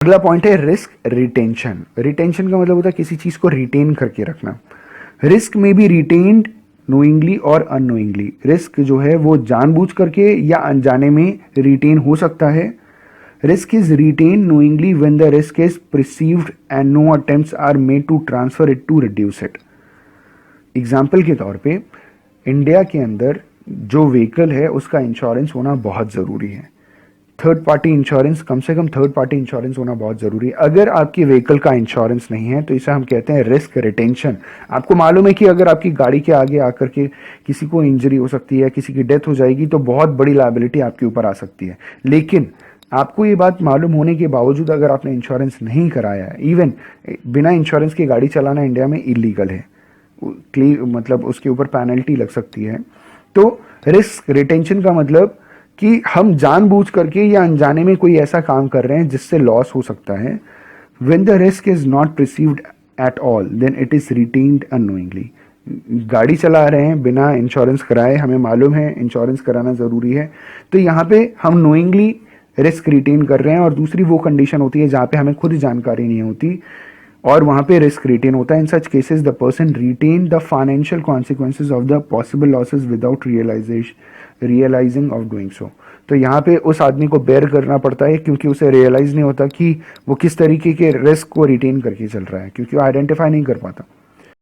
अगला पॉइंट है risk retention. Retention का मतलब होता है किसी चीज को रिटेन करके रखना। रिस्क में बी रिटेन्ड नोइंगली और अननोइंगली। रिस्क जो है वो जानबूझ करके या अनजाने में रिटेन हो सकता है। Risk is retain knowingly when the risk is perceived and no attempts are made to transfer it to reduce it. Example के तौर पे इंडिया के अंदर जो व्हीकल है उसका इंश्योरेंस होना बहुत ज़रूरी है। थर्ड पार्टी इंश्योरेंस, कम से कम थर्ड पार्टी इंश्योरेंस होना बहुत ज़रूरी है। अगर आपकी व्हीकल का इंश्योरेंस नहीं है तो इसे हम कहते हैं रिस्क रिटेंशन। आपको मालूम है कि अगर आपकी गाड़ी के आगे आकर के किसी को इंजरी हो सकती है, किसी की डेथ हो जाएगी तो बहुत बड़ी लायबिलिटी आपके ऊपर आ सकती है। लेकिन आपको ये बात मालूम होने के बावजूद अगर आपने इंश्योरेंस नहीं कराया है, इवन बिना इंश्योरेंस के गाड़ी चलाना इंडिया में इलीगल है, मतलब उसके ऊपर पेनल्टी लग सकती है। तो रिस्क रिटेंशन का मतलब कि हम जानबूझ करके या अनजाने में कोई ऐसा काम कर रहे हैं जिससे लॉस हो सकता है। When the risk is not perceived at all then it is retained unknowingly. गाड़ी चला रहे हैं बिना इंश्योरेंस कराए, हमें मालूम है इंश्योरेंस कराना जरूरी है, तो यहाँ पे हम नोइंगली रिस्क रिटेन कर रहे हैं। और दूसरी वो कंडीशन होती है जहाँ पे हमें खुद जानकारी नहीं होती और वहां पे रिस्क रिटेन होता है। In such cases the person retain the financial consequences of the possible losses without realising of doing so. तो यहाँ पे उस आदमी को बेयर करना पड़ता है क्योंकि उसे रियलाइज नहीं होता कि वो किस तरीके के रिस्क को रिटेन करके चल रहा है, क्योंकि वो आइडेंटिफाई नहीं कर पाता।